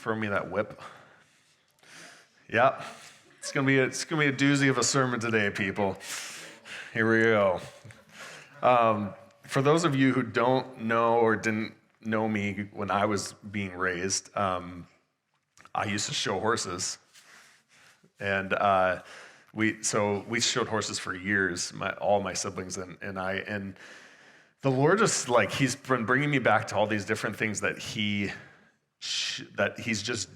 throw me that whip? Yeah, it's gonna be a doozy of a sermon today, people. Here we go. For those of you who don't know or didn't know me when I was being raised, I used to show horses, and we showed horses for years. All my siblings and I, and the Lord just He's been bringing me back to all these different things that He's just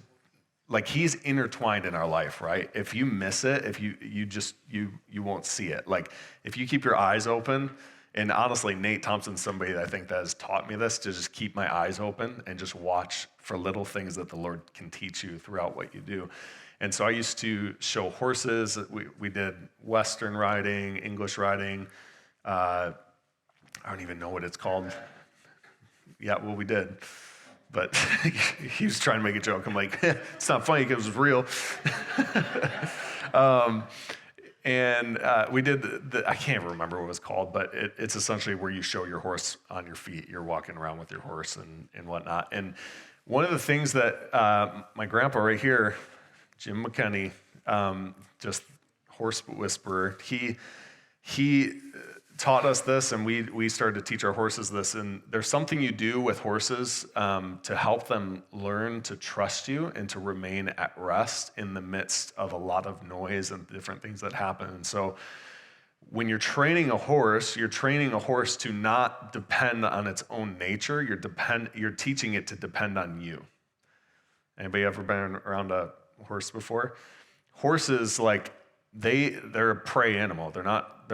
He's intertwined in our life, right? If you miss it, if you won't see it. Like if you keep your eyes open. And honestly, Nate Thompson's somebody that I think that has taught me this, to just keep my eyes open and just watch for little things that the Lord can teach you throughout what you do. And so I used to show horses. We did Western riding, English riding. I don't even know what it's called. Yeah, well, we did. But he was trying to make a joke. I'm like, it's not funny because it was real. And we did I can't remember what it was called, but it's essentially where you show your horse on your feet. You're walking around with your horse and whatnot. And one of the things that my grandpa right here, Jim McKinney, just horse whisperer, he taught us this, and we started to teach our horses this. And there's something you do with horses to help them learn to trust you and to remain at rest in the midst of a lot of noise and different things that happen. And so when you're training a horse to not depend on its own nature. You're teaching it to depend on you. Anybody ever been around a horse before? Horses, they're a prey animal. They're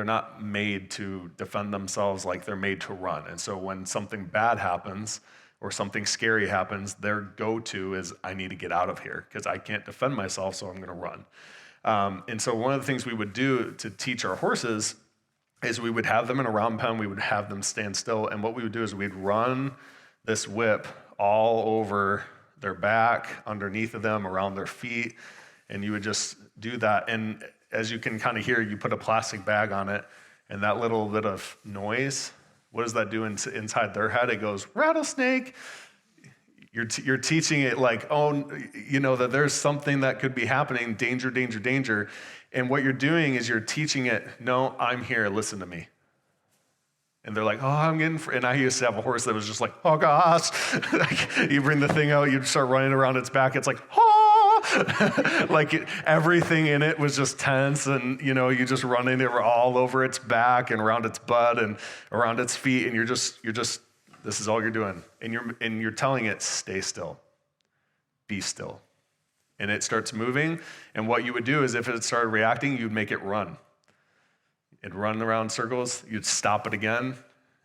not made to defend themselves. They're made to run. And so when something bad happens or something scary happens, their go-to is, I need to get out of here because I can't defend myself, so I'm going to run. And so one of the things we would do to teach our horses is we would have them in a round pen. We would have them stand still. And what we would do is we'd run this whip all over their back, underneath of them, around their feet. And you would just do that. And as you can kind of hear, you put a plastic bag on it, and that little bit of noise, what does that do inside their head? It goes, rattlesnake. You're teaching it that there's something that could be happening, danger, danger, danger. And what you're doing is you're teaching it, no, I'm here, listen to me. And they're like, oh, I'm getting and I used to have a horse that was just like, oh gosh. You bring the thing out, you start running around its back, it's like, oh. Everything in it was just tense, and you just running it all over its back and around its butt and around its feet, and you're just this is all you're doing, and you're telling it, stay still, be still, and it starts moving. And what you would do is if it started reacting, you'd make it run. It'd run around circles, you'd stop it again,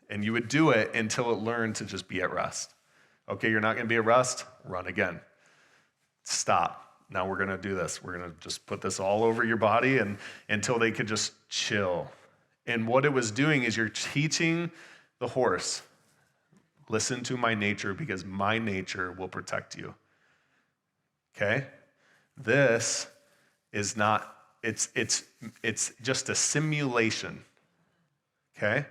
and you would do it until it learned to just be at rest. Okay, you're not going to be at rest, run again. Stop. Now we're going to do this. We're going to just put this all over your body and until they could just chill. And what it was doing is you're teaching the horse, listen to my nature because my nature will protect you. Okay? This is not, it's just a simulation. Okay?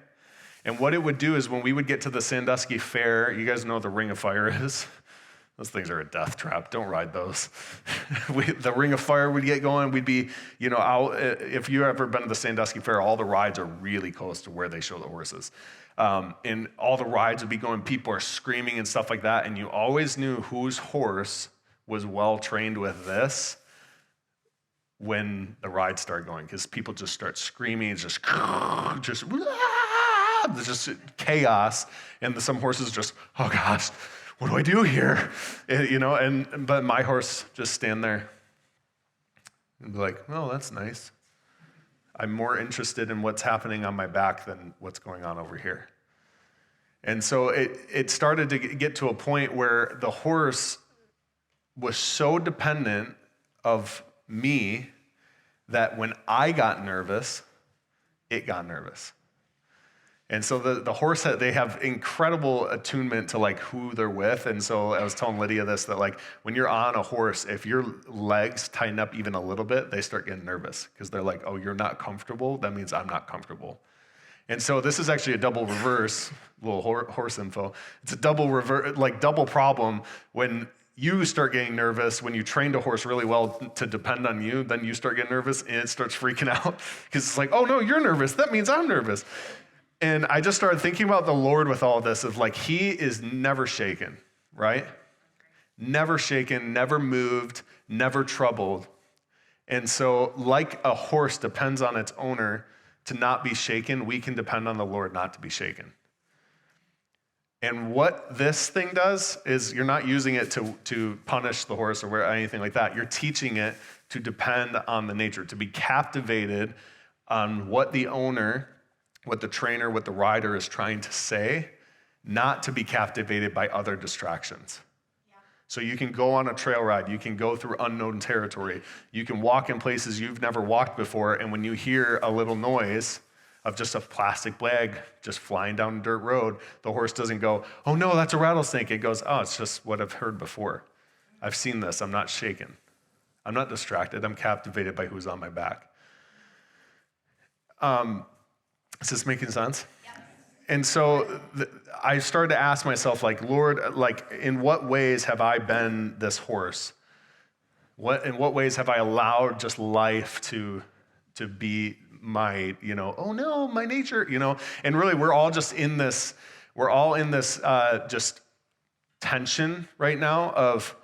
And what it would do is when we would get to the Sandusky Fair, you guys know what the Ring of Fire is? Those things are a death trap. Don't ride those. The Ring of Fire would get going. We'd be, out. If you've ever been to the Sandusky Fair, all the rides are really close to where they show the horses. And all the rides would be going, people are screaming and stuff like that. And you always knew whose horse was well trained with this when the ride started going, because people just start screaming, it's just chaos. And some horses just, oh gosh, what do I do here? But my horse just stand there and be like, oh, that's nice. I'm more interested in what's happening on my back than what's going on over here. And so it started to get to a point where the horse was so dependent of me that when I got nervous, it got nervous. And so the horse, they have incredible attunement to who they're with. And so I was telling Lydia this, that when you're on a horse, if your legs tighten up even a little bit, they start getting nervous because they're like, oh, you're not comfortable? That means I'm not comfortable. And so this is actually a double reverse, little horse info. It's a double reverse, double problem when you start getting nervous, when you trained a horse really well to depend on you, then you start getting nervous and it starts freaking out because it's like, oh no, you're nervous. That means I'm nervous. And I just started thinking about the Lord with all this of like, he is never shaken, right? Never shaken, never moved, never troubled. And so like a horse depends on its owner to not be shaken, we can depend on the Lord not to be shaken. And what this thing does is you're not using it to punish the horse or anything like that. You're teaching it to depend on the nature, to be captivated on what the owner, what the trainer, what the rider is trying to say, not to be captivated by other distractions. Yeah. So you can go on a trail ride, you can go through unknown territory, you can walk in places you've never walked before, and when you hear a little noise of just a plastic bag just flying down a dirt road, the horse doesn't go, oh no, that's a rattlesnake. It goes, oh, it's just what I've heard before. I've seen this, I'm not shaken. I'm not distracted, I'm captivated by who's on my back. Is this making sense? Yes. And so I started to ask myself, like, Lord, like, in what ways have I been this horse? In what ways have I allowed just life to be my, oh no, my nature, and really we're all in this just tension right now of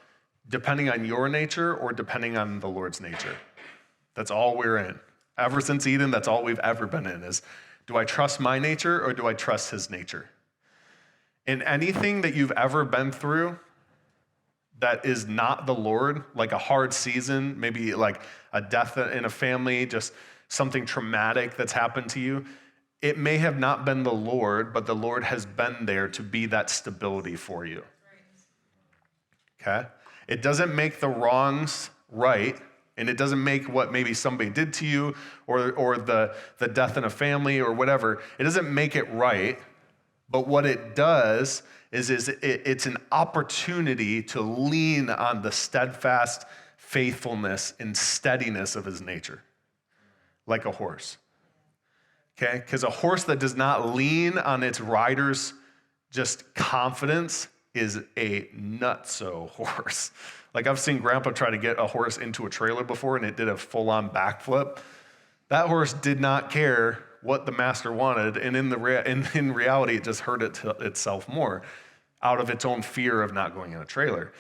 depending on your nature or depending on the Lord's nature. That's all we're in. Ever since Eden, that's all we've ever been in is, do I trust my nature or do I trust his nature? In anything that you've ever been through that is not the Lord, like a hard season, maybe like a death in a family, just something traumatic that's happened to you, it may have not been the Lord, but the Lord has been there to be that stability for you. Okay? It doesn't make the wrongs right, and it doesn't make what maybe somebody did to you or the death in a family or whatever, it doesn't make it right, but what it does is it's an opportunity to lean on the steadfast faithfulness and steadiness of his nature. Like a horse, okay? Because a horse that does not lean on its rider's just confidence is a nutso horse. Like I've seen Grandpa try to get a horse into a trailer before and it did a full-on backflip. That horse did not care what the master wanted, and in reality, it just hurt itself more out of its own fear of not going in a trailer.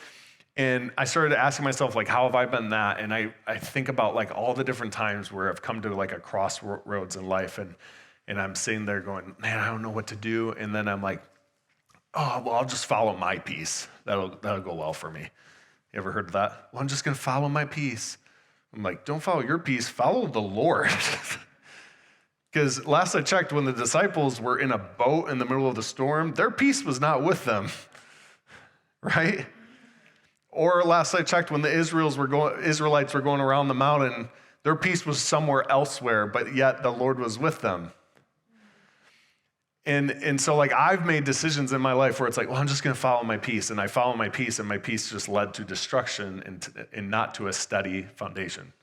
And I started asking myself, like, how have I been that? And I think about like all the different times where I've come to like a crossroads in life and I'm sitting there going, man, I don't know what to do. And then I'm like, oh, well, I'll just follow my peace. That'll go well for me. You ever heard of that? Well, I'm just going to follow my peace. I'm like, don't follow your peace, follow the Lord. Because last I checked, when the disciples were in a boat in the middle of the storm, their peace was not with them, right? Or last I checked, when the Israelites were going around the mountain, their peace was somewhere elsewhere, but yet the Lord was with them. And so like I've made decisions in my life where it's like, well, I'm just going to follow my peace, and I follow my peace, and my peace just led to destruction and not to a steady foundation.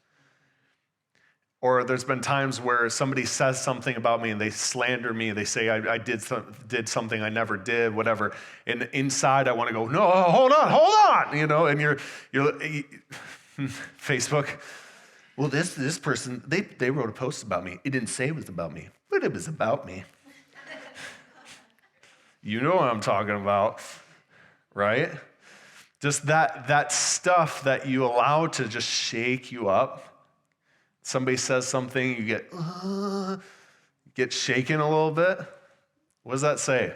Or there's been times where somebody says something about me and they slander me. They say I did something I never did, whatever. And inside I want to go, no, hold on, and you're Facebook. Well, this person, they wrote a post about me. It didn't say it was about me, but it was about me. You know what I'm talking about, right? Just that stuff that you allow to just shake you up. Somebody says something, you get shaken a little bit. What does that say?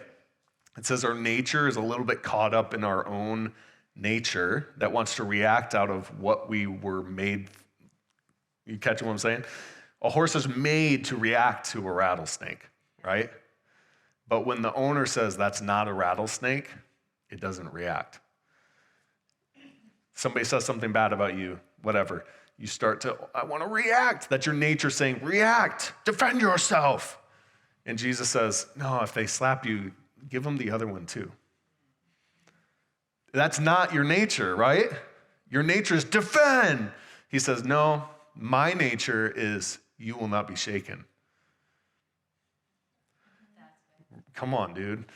It says our nature is a little bit caught up in our own nature that wants to react out of what we were made. You catch what I'm saying? A horse is made to react to a rattlesnake, right? But when the owner says that's not a rattlesnake, it doesn't react. Somebody says something bad about you, whatever. You start to, I want to react. That's your nature saying, react, defend yourself. And Jesus says, no, if they slap you, give them the other one too. That's not your nature, right? Your nature is defend. He says, no, my nature is you will not be shaken. Come on, dude.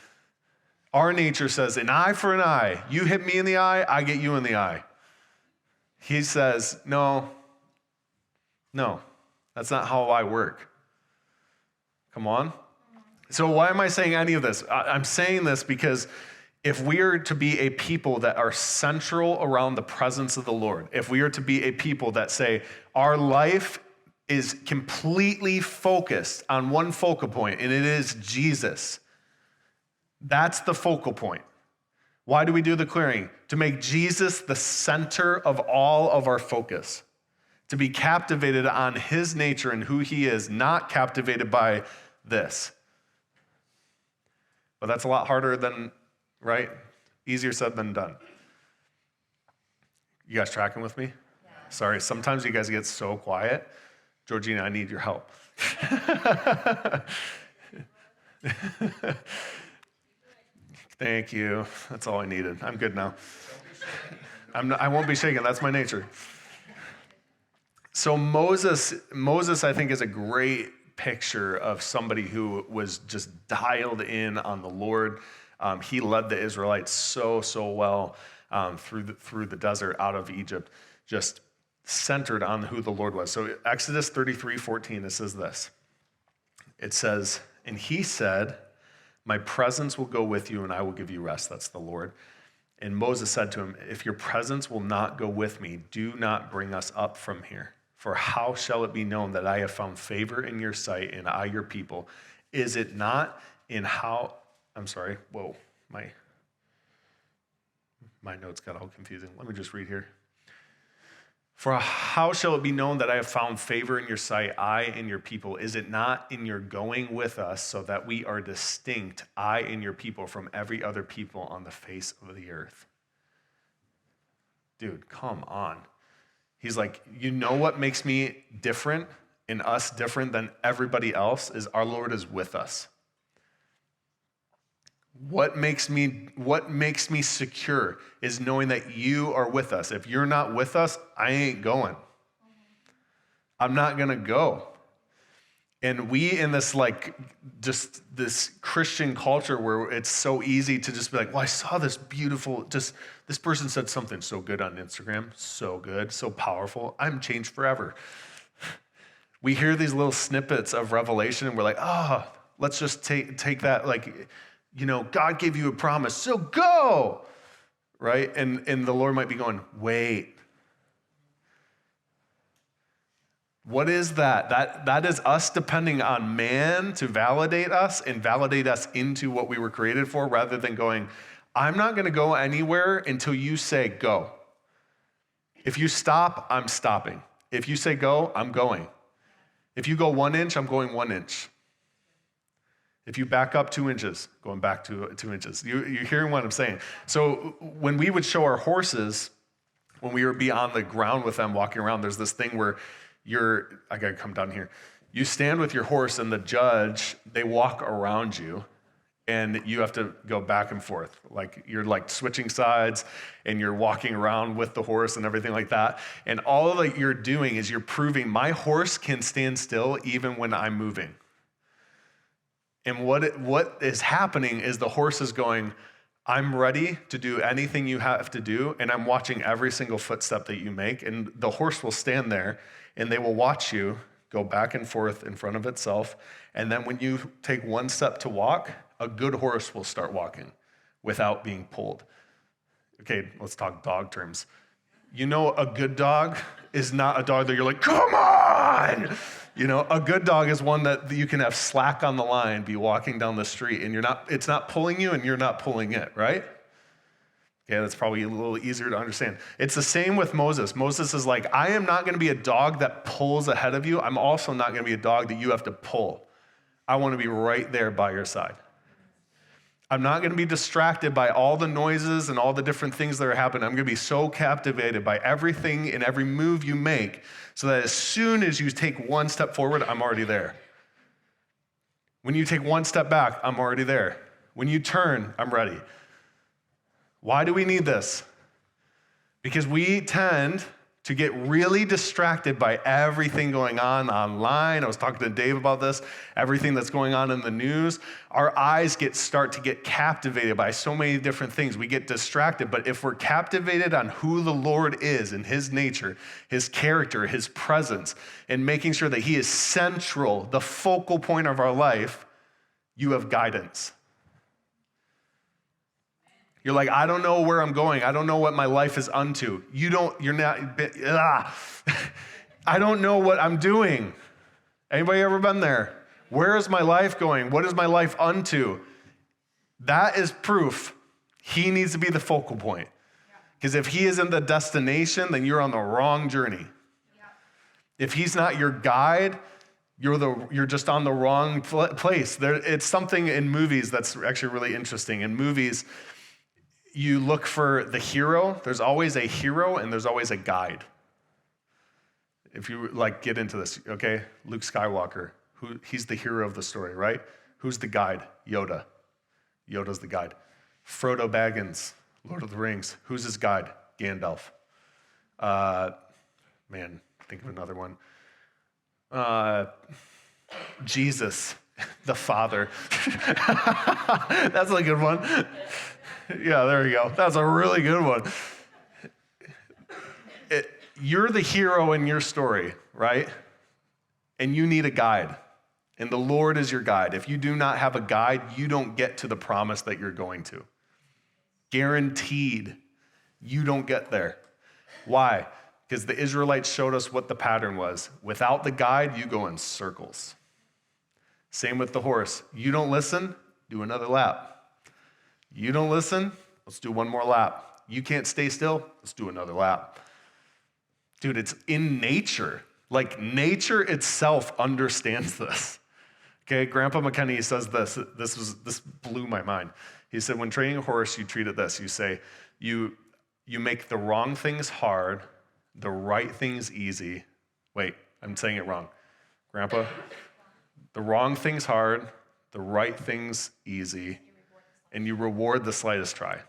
Our nature says, an eye for an eye. You hit me in the eye, I get you in the eye. He says, no, that's not how I work. Come on. So why am I saying any of this? I'm saying this because if we are to be a people that are central around the presence of the Lord, if we are to be a people that say our life is completely focused on one focal point, and it is Jesus, that's the focal point. Why do we do the clearing? To make Jesus the center of all of our focus. To be captivated on his nature and who he is, not captivated by this. But that's a lot harder than, right? Easier said than done. You guys tracking with me? Yeah. Sorry, sometimes you guys get so quiet. Georgina, I need your help. Thank you. That's all I needed. I'm good now. I won't be shaken. That's my nature. So Moses, I think, is a great picture of somebody who was just dialed in on the Lord. He led the Israelites so well through the desert out of Egypt, just centered on who the Lord was. So Exodus 33:14, it says this. It says, and he said, my presence will go with you and I will give you rest. That's the Lord. And Moses said to him, if your presence will not go with me, do not bring us up from here. For how shall it be known that I have found favor in your sight and I your people? Is it not in how, I'm sorry, whoa, my notes got all confusing. Let me just read here. For how shall it be known that I have found favor in your sight, I and your people? Is it not in your going with us so that we are distinct, I and your people, from every other people on the face of the earth? Dude, come on. He's like, you know what makes me different and us different than everybody else is our Lord is with us. What makes me secure is knowing that you are with us. If you're not with us, I ain't going. I'm not going to go. And we in this just this Christian culture where it's so easy to just be like, well, I saw this beautiful, this person said something so good on Instagram, so good, so powerful. I'm changed forever. We hear these little snippets of revelation and we're like, let's just take that, God gave you a promise, so go, right? And the Lord might be going, wait. What is that? That is us depending on man to validate us and validate us into what we were created for, rather than going, I'm not going to go anywhere until you say go. If you stop, I'm stopping. If you say go, I'm going. If you go 1 inch, I'm going 1 inch. If you back up 2 inches, going back 2 inches. You're hearing what I'm saying. So when we would show our horses, when we would be on the ground with them walking around, there's this thing where I got to come down here. You stand with your horse and the judge, they walk around you and you have to go back and forth. You're switching sides and you're walking around with the horse and everything like that. And all that you're doing is you're proving my horse can stand still even when I'm moving. And what is happening is the horse is going, I'm ready to do anything you have to do, and I'm watching every single footstep that you make. And the horse will stand there, and they will watch you go back and forth in front of itself. And then when you take one step to walk, a good horse will start walking without being pulled. Okay, let's talk dog terms. You know, a good dog is not a dog that you're like, come on! A good dog is one that you can have slack on the line, be walking down the street, and it's not pulling you and you're not pulling it, right? Okay, that's probably a little easier to understand. It's the same with Moses. Moses is like, I am not going to be a dog that pulls ahead of you. I'm also not going to be a dog that you have to pull. I want to be right there by your side. I'm not going to be distracted by all the noises and all the different things that are happening. I'm going to be so captivated by everything and every move you make so that as soon as you take one step forward, I'm already there. When you take one step back, I'm already there. When you turn, I'm ready. Why do we need this? Because we tend to get really distracted by everything going on online. I was talking to Dave about this, everything that's going on in the news. Our eyes start to get captivated by so many different things. We get distracted, but if we're captivated on who the Lord is and his nature, his character, his presence, and making sure that he is central, the focal point of our life, you have guidance. You're like, I don't know where I'm going. I don't know what my life is unto. I don't know what I'm doing. Anybody ever been there? Where is my life going? What is my life unto? That is proof he needs to be the focal point. Because if he isn't the destination, then you're on the wrong journey. If he's not your guide, you're just on the wrong place. It's something in movies that's actually really interesting. In movies, you look for the hero. There's always a hero and there's always a guide. If you get into this, okay? Luke Skywalker, he's the hero of the story, right? Who's the guide? Yoda. Yoda's the guide. Frodo Baggins, Lord of the Rings. Who's his guide? Gandalf. Think of another one. Jesus, the Father. That's a good one. Yeah, there we go. That's a really good one. You're the hero in your story, right? And you need a guide. And the Lord is your guide. If you do not have a guide, you don't get to the promise that you're going to. Guaranteed, you don't get there. Why? Because the Israelites showed us what the pattern was. Without the guide, you go in circles. Same with the horse. You don't listen, do another lap. You don't listen, let's do one more lap. You can't stay still, let's do another lap. Dude, it's in nature. Nature itself understands this. Okay, Grandpa McKinney says this. This blew my mind. He said, when training a horse, you treat it this. You say, you make the wrong things hard, the right things easy. Wait, I'm saying it wrong. Grandpa, the wrong things hard, the right things easy, and you reward the slightest try.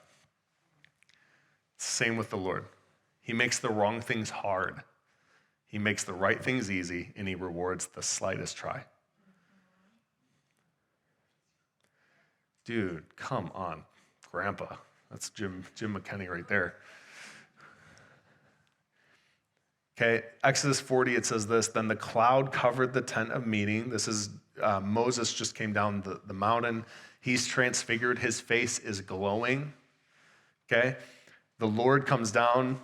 Same with the Lord. He makes the wrong things hard. He makes the right things easy, and he rewards the slightest try. Dude, come on, Grandpa. That's Jim McKinney right there. Okay, Exodus 40, it says this, then the cloud covered the tent of meeting. This is Moses just came down the mountain. He's transfigured. His face is glowing. Okay, the Lord comes down,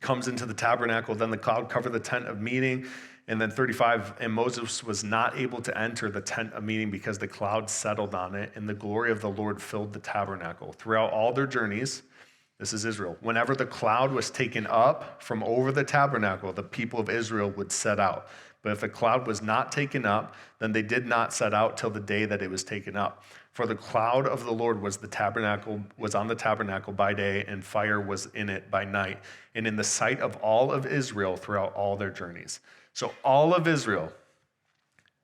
comes into the tabernacle. Then the cloud covered the tent of meeting. And then 35, and Moses was not able to enter the tent of meeting because the cloud settled on it, and the glory of the Lord filled the tabernacle. Throughout all their journeys, this is Israel, whenever the cloud was taken up from over the tabernacle, the people of Israel would set out. But if the cloud was not taken up, then they did not set out till the day that it was taken up. For the cloud of the Lord was on the tabernacle by day, and fire was in it by night, and in the sight of all of Israel throughout all their journeys. So all of Israel,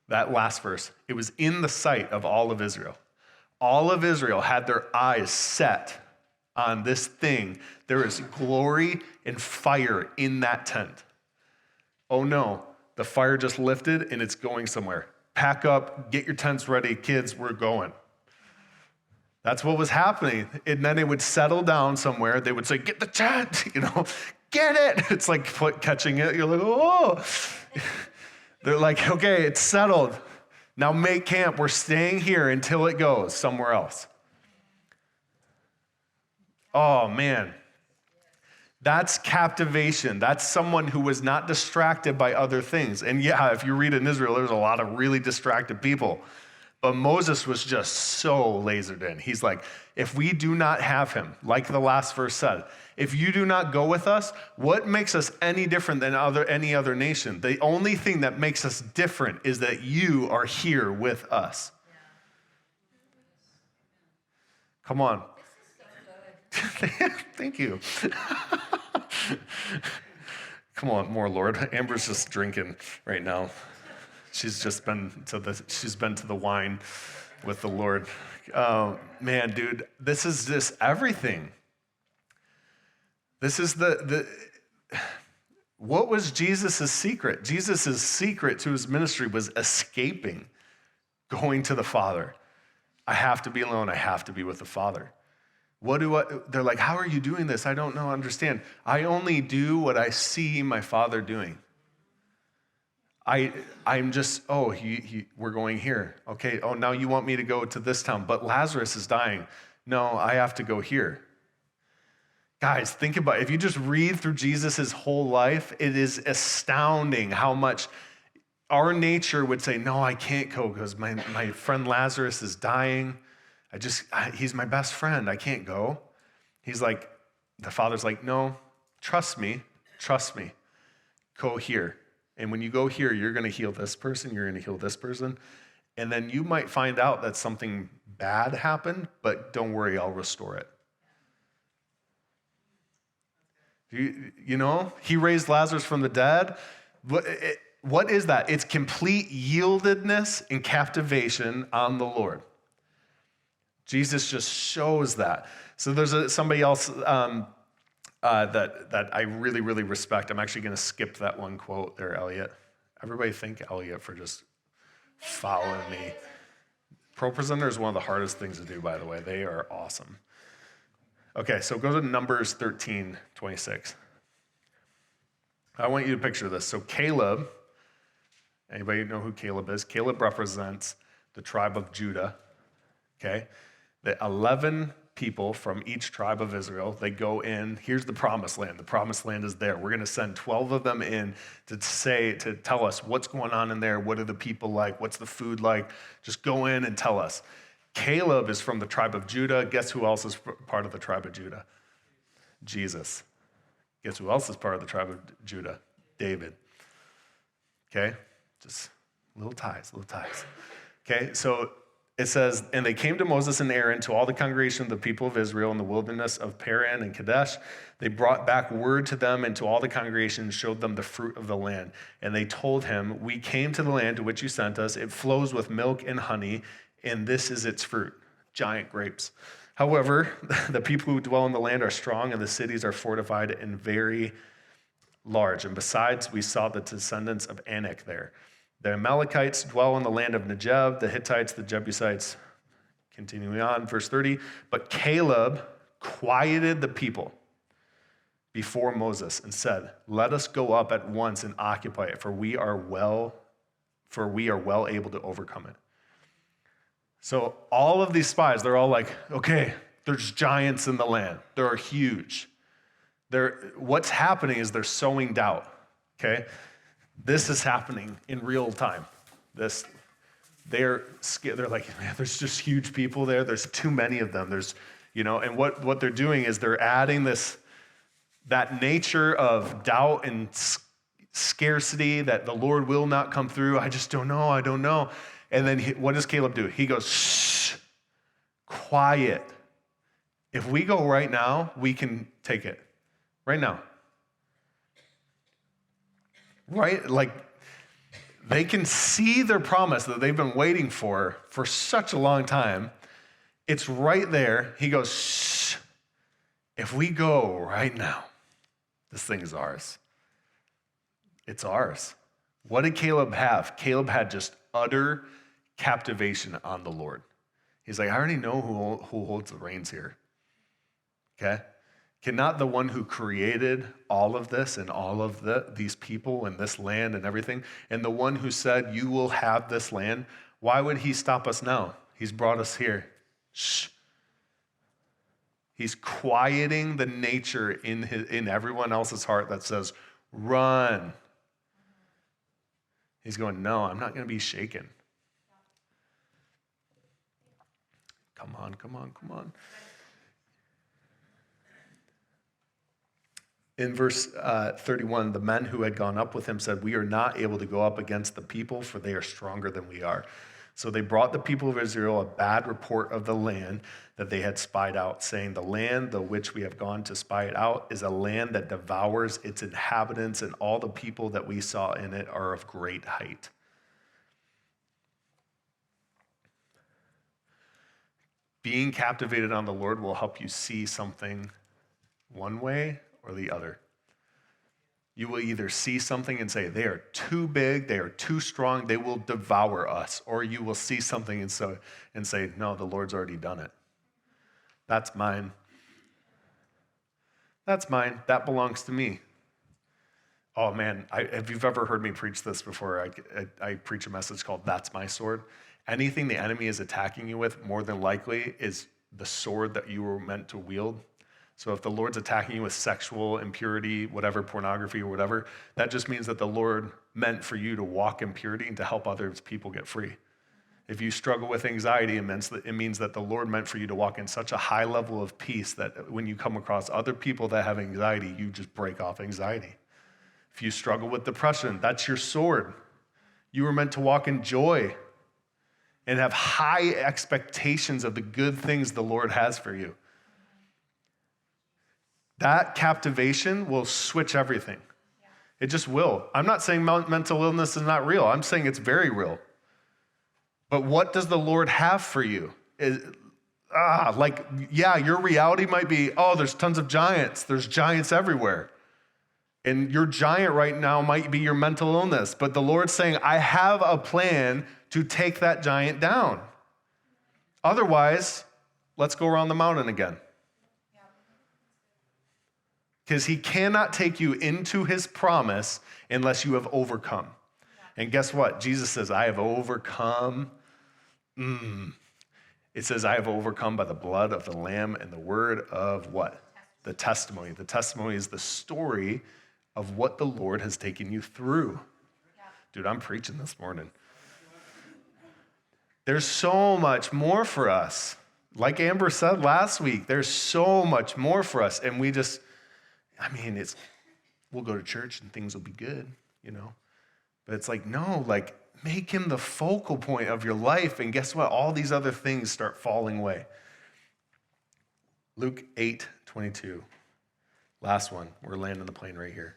that last verse, it was in the sight of all of Israel. All of Israel had their eyes set on this thing. There is glory and fire in that tent. Oh no, the fire just lifted and it's going somewhere. Pack up, get your tents ready, kids, we're going. That's what was happening. And then it would settle down somewhere. They would say, get the tent, get it. It's like catching it. You're like, oh. They're like, okay, it's settled. Now make camp. We're staying here until it goes somewhere else. Oh, man. That's captivation. That's someone who was not distracted by other things. And yeah, if you read in Israel, there's a lot of really distracted people. But Moses was just so lasered in. He's like, if we do not have him, like the last verse said, if you do not go with us, what makes us any different than any other nation? The only thing that makes us different is that you are here with us. Come on. Thank you. Come on, more, Lord. Amber's just drinking right now. She's been to the wine with the Lord. Man, dude, this is just everything. This is What was Jesus' secret? Jesus' secret to his ministry was escaping, going to the Father. I have to be alone. I have to be with the Father. They're like, how are you doing this? I don't know, understand. I only do what I see my Father doing. I'm just, we're going here. Okay, now you want me to go to this town, but Lazarus is dying. No, I have to go here. Guys, think about it. If you just read through Jesus' whole life, it is astounding how much our nature would say, no, I can't go because my friend Lazarus is dying. He's my best friend. I can't go. The Father's like, no, trust me. Go here. And when you go here, you're going to heal this person. You're going to heal this person. And then you might find out that something bad happened, but don't worry, I'll restore it. He raised Lazarus from the dead. What is that? It's complete yieldedness and captivation on the Lord. Jesus just shows that. So there's somebody else that I really, really respect. I'm actually going to skip that one quote there, Elliot. Everybody thank Elliot for just following me. ProPresenter is one of the hardest things to do, by the way. They are awesome. Okay, so go to Numbers 13:26. I want you to picture this. So Caleb, anybody know who Caleb is? Caleb represents the tribe of Judah, okay? The 11 people from each tribe of Israel, they go in. Here's the promised land. The promised land is there. We're going to send 12 of them in to tell us what's going on in there. What are the people like? What's the food like? Just go in and tell us. Caleb is from the tribe of Judah. Guess who else is part of the tribe of Judah? Jesus. Guess who else is part of the tribe of Judah? David. Okay? Just little ties. Okay, so it says, and they came to Moses and Aaron, to all the congregation of the people of Israel in the wilderness of Paran and Kadesh. They brought back word to them and to all the congregation and showed them the fruit of the land. And they told him, we came to the land to which you sent us. It flows with milk and honey, and this is its fruit, giant grapes. However, the people who dwell in the land are strong, and the cities are fortified and very large. And besides, we saw the descendants of Anak there. The Amalekites dwell in the land of Negev, the Hittites, the Jebusites. Continuing on, verse 30. But Caleb quieted the people before Moses and said, let us go up at once and occupy it, for we are well able to overcome it. So all of these spies, they're all like, okay, there's giants in the land. They're huge. What's happening is they're sowing doubt, okay? This is happening in real time. They're like, man, there's just huge people there. There's too many of them. And what they're doing is they're adding that nature of doubt and scarcity that the Lord will not come through. I just don't know. I don't know. And then what does Caleb do? He goes, shh, quiet. If we go right now, we can take it. Right now. Right? Like, they can see their promise that they've been waiting for such a long time. It's right there. He goes, shh. If we go right now, this thing is ours. It's ours. What did Caleb have? Caleb had just utter captivation on the Lord. He's like, I already know who holds the reins here. Okay? Cannot the one who created all of this and all of these people and this land and everything, and the one who said, you will have this land, why would he stop us now? He's brought us here. Shh. He's quieting the nature in everyone else's heart that says, run. He's going, no, I'm not going to be shaken. Come on. In verse 31, the men who had gone up with him said, we are not able to go up against the people, for they are stronger than we are. So they brought the people of Israel a bad report of the land that they had spied out, saying, the land the which we have gone to spy it out is a land that devours its inhabitants, and all the people that we saw in it are of great height. Being captivated on the Lord will help you see something one way or the other. You will either see something and say, they are too big, they are too strong, they will devour us. Or you will see something and say, no, the Lord's already done it. That's mine. That's mine. That belongs to me. Oh man, if you've ever heard me preach this before, I preach a message called That's My Sword. Anything the enemy is attacking you with, more than likely, is the sword that you were meant to wield. So if the Lord's attacking you with sexual impurity, whatever, pornography or whatever, that just means that the Lord meant for you to walk in purity and to help other people get free. If you struggle with anxiety, it means that the Lord meant for you to walk in such a high level of peace that when you come across other people that have anxiety, you just break off anxiety. If you struggle with depression, that's your sword. You were meant to walk in joy and have high expectations of the good things the Lord has for you. That captivation will switch everything. It just will. I'm not saying mental illness is not real. I'm saying it's very real. But what does the Lord have for you? Your reality might be, there's tons of giants. There's giants everywhere. And your giant right now might be your mental illness. But the Lord's saying, I have a plan to take that giant down. Otherwise, let's go around the mountain again. Because he cannot take you into his promise unless you have overcome. And guess what? Jesus says, I have overcome. It says, I have overcome by the blood of the Lamb and the word of what? The testimony. The testimony is the story of what the Lord has taken you through. Dude, I'm preaching this morning. There's so much more for us. Like Amber said last week, there's so much more for us. And we'll go to church and things will be good, But it's like, no, make him the focal point of your life. And guess what? All these other things start falling away. Luke 8:22. Last one. We're landing the plane right here.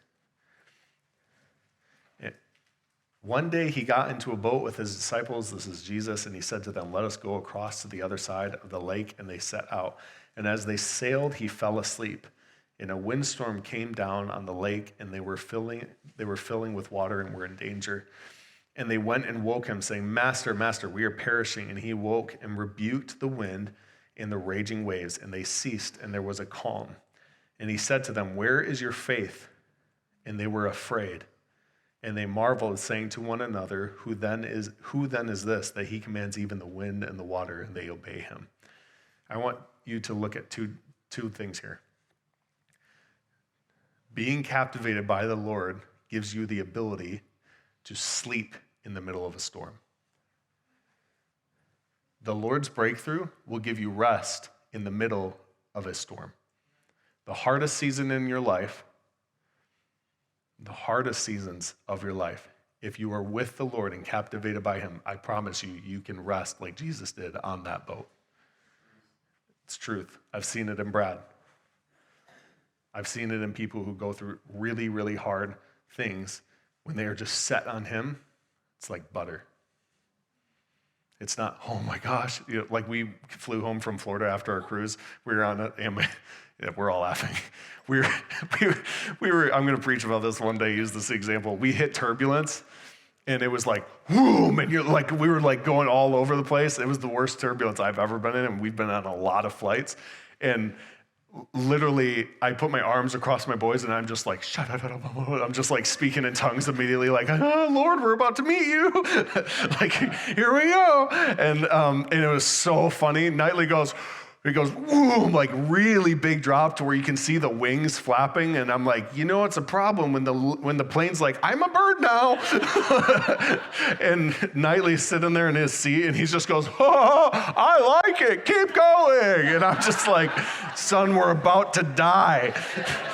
One day he got into a boat with his disciples, this is Jesus, and he said to them, let us go across to the other side of the lake, and they set out. And as they sailed, he fell asleep. And a windstorm came down on the lake, and they were filling with water and were in danger. And they went and woke him, saying, Master, Master, we are perishing. And he woke and rebuked the wind and the raging waves, and they ceased, and there was a calm. And he said to them, where is your faith? And they were afraid. And they marveled, saying to one another, who then is this, that he commands even the wind and the water, and they obey him? I want you to look at two things here. Being captivated by the Lord gives you the ability to sleep in the middle of a storm. The Lord's breakthrough will give you rest in the middle of a storm. The hardest season in your life, the hardest seasons of your life, if you are with the Lord and captivated by him, I promise you, you can rest like Jesus did on that boat. It's truth. I've seen it in Brad. I've seen it in people who go through really, really hard things. When they are just set on him, it's like butter. It's not, oh my gosh. Like we flew home from Florida after our cruise. We were on it, and we're all laughing. We were, I'm going to preach about this one day, use this example. We hit turbulence, and it was like, whoom, and we were like going all over the place. It was the worst turbulence I've ever been in, and we've been on a lot of flights. And literally, I put my arms across my boys, and I'm just like, I'm just like speaking in tongues immediately, like, Lord, we're about to meet you. Like, here we go. And it was so funny. Knightley goes, boom, like really big drop to where you can see the wings flapping. And I'm like, it's a problem when the plane's like, I'm a bird now. And Knightley's sitting there in his seat, and he just goes, I like it, keep going. And I'm just like, son, we're about to die.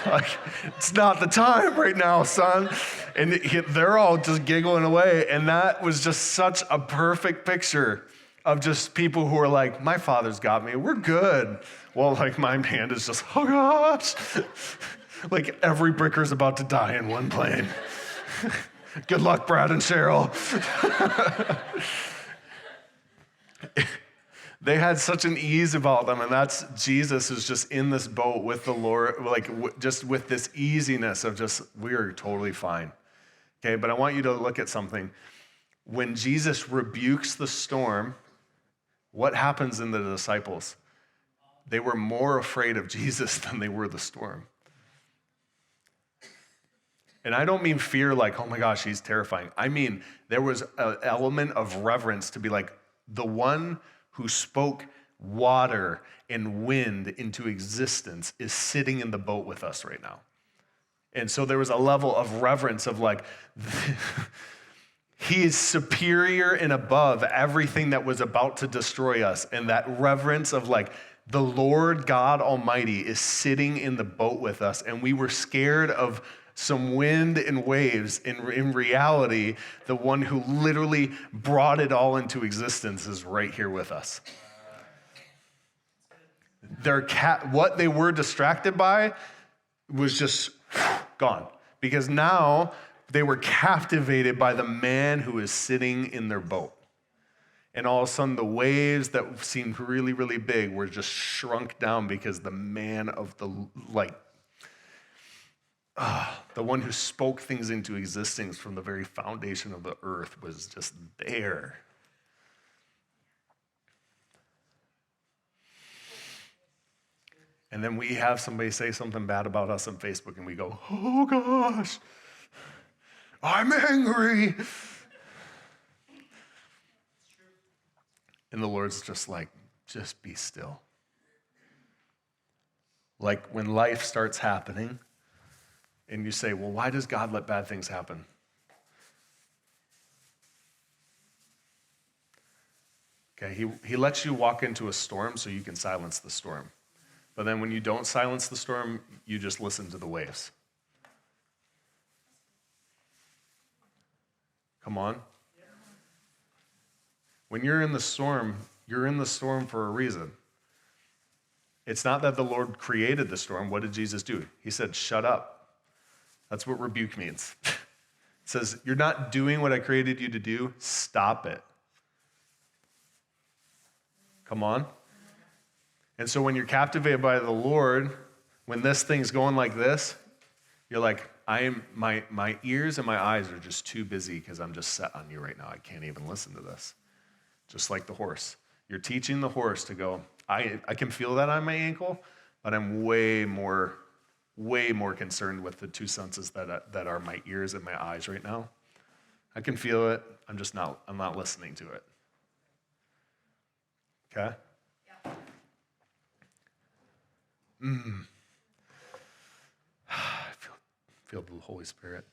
Like, it's not the time right now, son. And they're all just giggling away. And that was just such a perfect picture of just people who are like, my father's got me, we're good. Well, like my hand is just, oh gosh. Like every bricker's about to die in one plane. Good luck, Brad and Cheryl. They had such an ease about them, and that's Jesus is just in this boat with the Lord, like just with this easiness of just, we are totally fine. Okay, but I want you to look at something. When Jesus rebukes the storm, what happens in the disciples? They were more afraid of Jesus than they were the storm. And I don't mean fear like, oh my gosh, he's terrifying. I mean, there was an element of reverence to be like, the one who spoke water and wind into existence is sitting in the boat with us right now. And so there was a level of reverence of like, he is superior and above everything that was about to destroy us. And that reverence of like, the Lord God Almighty is sitting in the boat with us. And we were scared of some wind and waves. In reality, the one who literally brought it all into existence is right here with us. What they were distracted by was just gone. Because now they were captivated by the man who is sitting in their boat. And all of a sudden, the waves that seemed really, really big were just shrunk down because the man of the one who spoke things into existence from the very foundation of the earth was just there. And then we have somebody say something bad about us on Facebook, and we go, oh gosh, I'm angry. And the Lord's just like, just be still. Like when life starts happening, and you say, well, why does God let bad things happen? Okay, he lets you walk into a storm so you can silence the storm. But then when you don't silence the storm, you just listen to the waves. Come on. When you're in the storm for a reason. It's not that the Lord created the storm. What did Jesus do? He said, shut up. That's what rebuke means. It says, you're not doing what I created you to do. Stop it. Come on. And so when you're captivated by the Lord, when this thing's going like this, you're like, my ears and my eyes are just too busy because I'm just set on you right now. I can't even listen to this. Just like the horse. You're teaching the horse to go, I can feel that on my ankle, but I'm way more concerned with the two senses that are my ears and my eyes right now. I can feel it. I'm not listening to it. Okay? Yeah. I feel the Holy Spirit.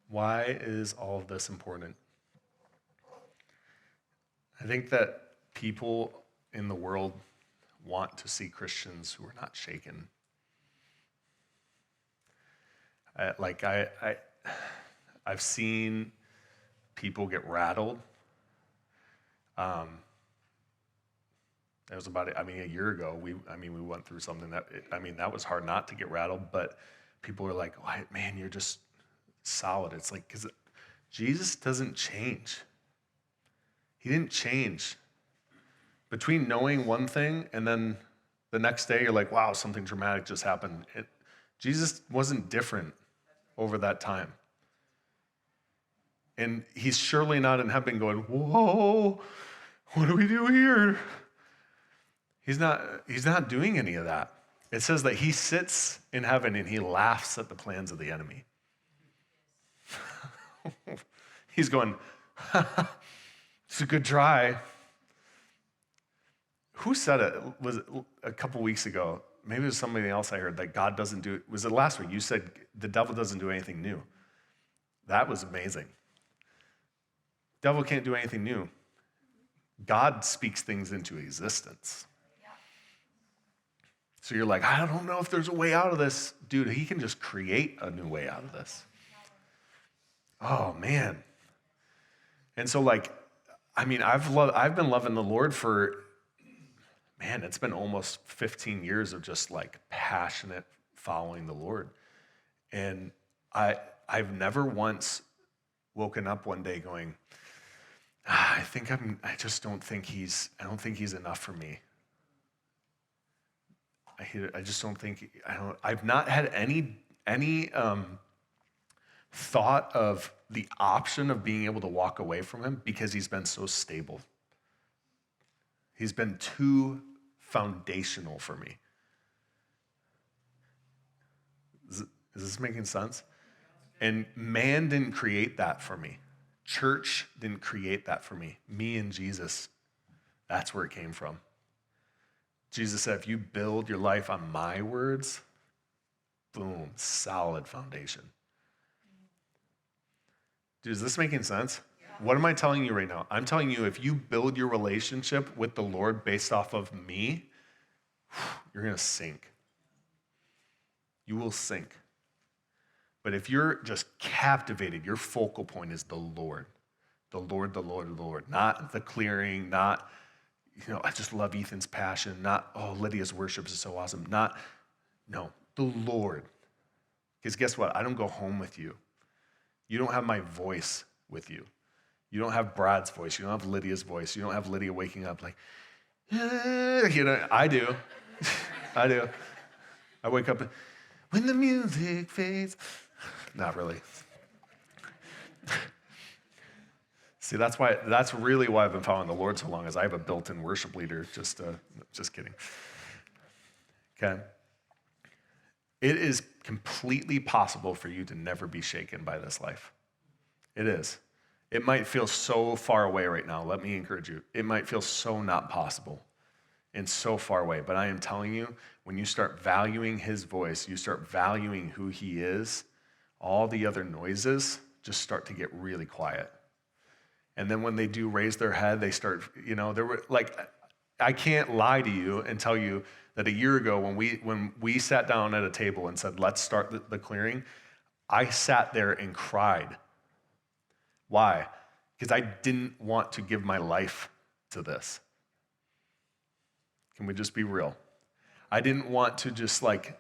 Why is all of this important? I think that people in the world want to see Christians who are not shaken. I've seen people get rattled. It was about, a year ago, we went through something that was hard not to get rattled, but people were like, oh, man, you're just solid. It's like, because Jesus doesn't change. He didn't change. Between knowing one thing and then the next day you're like, wow, something dramatic just happened. Jesus wasn't different over that time. And he's surely not in heaven going, whoa, what do we do here? He's not doing any of that. It says that he sits in heaven and he laughs at the plans of the enemy. He's going, it's a good try. Who said it? Was it a couple weeks ago? Maybe it was somebody else I heard that God doesn't do, was it last week? You said the devil doesn't do anything new. That was amazing. Devil can't do anything new. God speaks things into existence. So you're like, I don't know if there's a way out of this. Dude, he can just create a new way out of this. Oh, man. And so I've been loving the Lord for, man, it's been almost 15 years of just like passionate following the Lord. And I've never once woken up one day going, I just don't think I don't think he's enough for me. I just don't think, I've not had any thought of the option of being able to walk away from him because he's been so stable. He's been too foundational for me. Is this making sense? And man didn't create that for me. Church didn't create that for me. Me and Jesus, that's where it came from. Jesus said, if you build your life on my words, boom, solid foundation. Dude, is this making sense? Yeah. What am I telling you right now? I'm telling you, if you build your relationship with the Lord based off of me, you're going to sink. You will sink. But if you're just captivated, your focal point is the Lord. The Lord, the Lord, the Lord. Not the clearing, not, I just love Ethan's passion. Not, Lydia's worship is so awesome. No, the Lord. Because guess what? I don't go home with you. You don't have my voice with you. You don't have Brad's voice. You don't have Lydia's voice. You don't have Lydia waking up like, I do. I do. I wake up when the music fades. Not really. See, that's really why I've been following the Lord so long, is I have a built-in worship leader. Just kidding. Okay. It is completely possible for you to never be shaken by this life. It is. It might feel so far away right now. Let me encourage you. It might feel so not possible and so far away. But I am telling you, when you start valuing his voice, you start valuing who he is, all the other noises just start to get really quiet. And then when they do raise their head, they start, there were I can't lie to you and tell you that a year ago when we sat down at a table and said, let's start the clearing, I sat there and cried. Why? Because I didn't want to give my life to this. Can we just be real? I didn't want to just like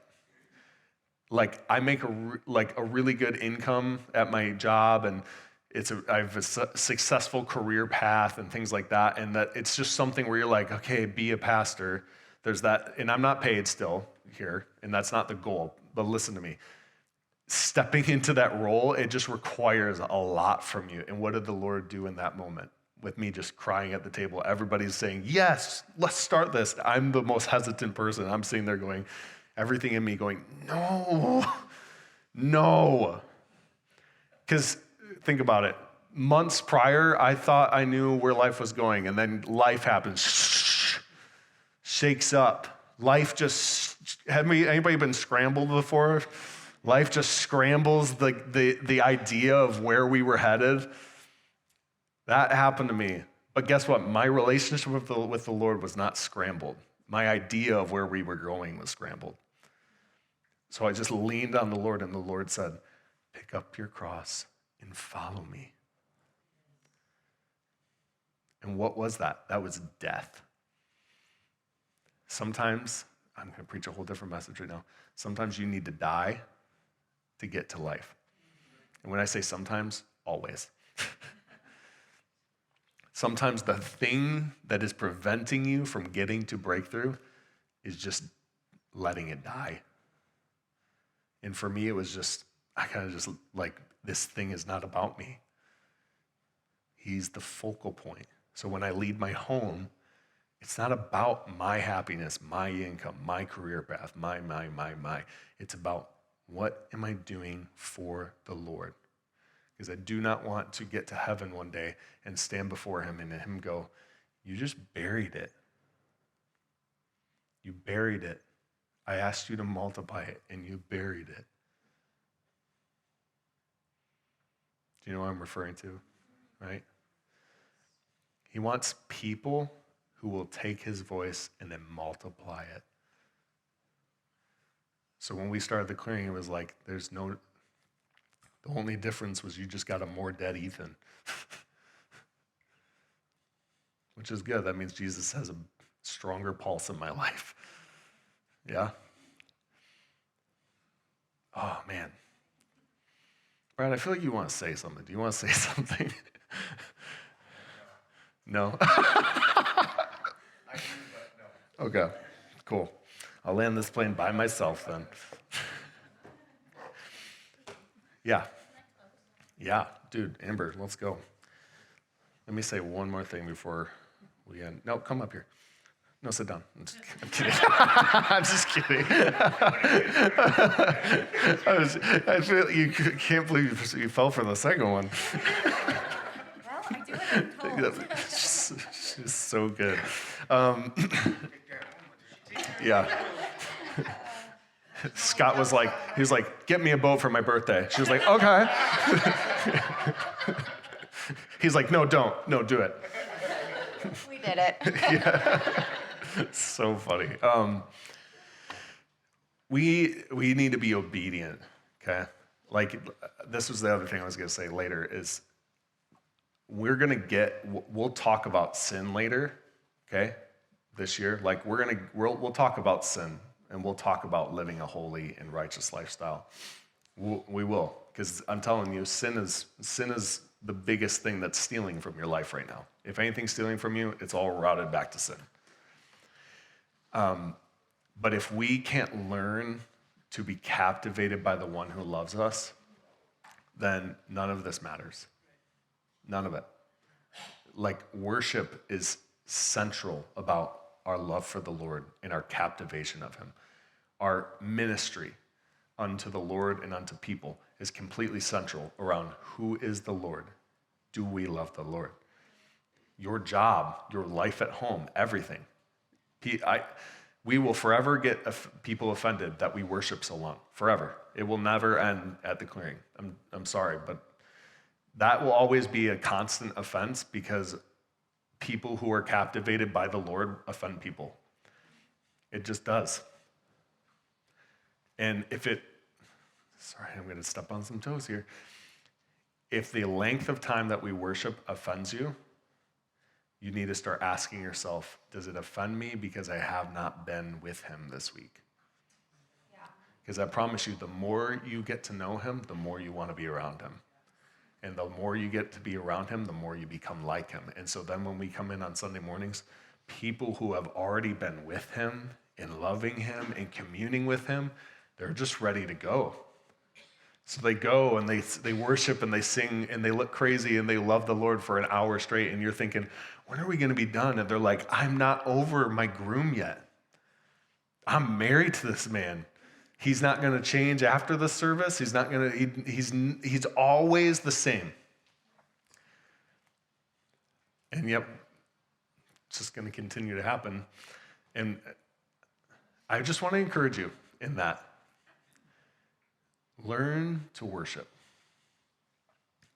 I make a really good income at my job, and I have a successful career path and things like that, and that it's just something where you're like, okay, be a pastor. There's that, and I'm not paid still here, and that's not the goal, but listen to me. Stepping into that role, it just requires a lot from you. And what did the Lord do in that moment? With me just crying at the table, everybody's saying, yes, let's start this. I'm the most hesitant person. I'm sitting there going, everything in me going, no. Because think about it. Months prior, I thought I knew where life was going, and then life happens, shakes up. Life just, anybody been scrambled before? Life just scrambles the idea of where we were headed. That happened to me. But guess what? My relationship with the Lord was not scrambled. My idea of where we were going was scrambled. So I just leaned on the Lord, and the Lord said, pick up your cross and follow me. And what was that? That was death. Sometimes, I'm going to preach a whole different message right now. Sometimes you need to die to get to life. And when I say sometimes, always. Sometimes the thing that is preventing you from getting to breakthrough is just letting it die. And for me, it was just, I kind of just like, this thing is not about me. He's the focal point. So when I lead my home, it's not about my happiness, my income, my career path, my. It's about what am I doing for the Lord? Because I do not want to get to heaven one day and stand before him and him go, you just buried it. You buried it. I asked you to multiply it, and you buried it. Do you know what I'm referring to? Right? He wants people who will take his voice and then multiply it. So when we started the clearing, it was like, the only difference was you just got a more dead Ethan. Which is good. That means Jesus has a stronger pulse in my life. Yeah? Oh, man. Brad, I feel like you want to say something. Do you want to say something? No? Okay, cool. I'll land this plane by myself then. Yeah. Yeah, dude, Amber, let's go. Let me say one more thing before we end. No, come up here. No, sit down. I'm kidding. I'm just kidding. I feel you can't believe you fell for the second one. Well, I do what I'm told. She's so good. Yeah. Scott was like, he was like, get me a boat for my birthday. She was like, okay. He's like, no, don't. No, do it. We did it. Yeah. It's so funny. We need to be obedient, okay? Like, this was the other thing I was going to say later is we'll talk about sin later, okay, this year. Like, we'll talk about sin, and we'll talk about living a holy and righteous lifestyle. We will, because I'm telling you, sin is the biggest thing that's stealing from your life right now. If anything's stealing from you, it's all routed back to sin. But if we can't learn to be captivated by the one who loves us, then none of this matters. None of it. Like, worship is central about our love for the Lord and our captivation of him. Our ministry unto the Lord and unto people is completely central around who is the Lord. Do we love the Lord? Your job, your life at home, everything. We will forever get people offended that we worship so long. Forever. It will never end at the clearing. I'm sorry, but that will always be a constant offense because people who are captivated by the Lord offend people. It just does. And sorry, I'm going to step on some toes here. If the length of time that we worship offends you, you need to start asking yourself, does it offend me because I have not been with him this week? Yeah. Because I promise you, the more you get to know him, the more you want to be around him. And the more you get to be around him, the more you become like him. And so then when we come in on Sunday mornings, people who have already been with him and loving him and communing with him, they're just ready to go. So they go and they worship and they sing and they look crazy and they love the Lord for an hour straight. And you're thinking, when are we going to be done? And they're like, I'm not over my groom yet. I'm married to this man. He's not going to change after the service. He's not going to, he's always the same. And yet, it's just going to continue to happen. And I just want to encourage you in that. Learn to worship.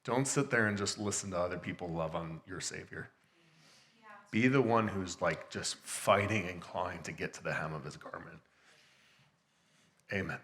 Don't sit there and just listen to other people love on your Savior. Yeah. Be the one who's like just fighting and clawing to get to the hem of his garment. Amen.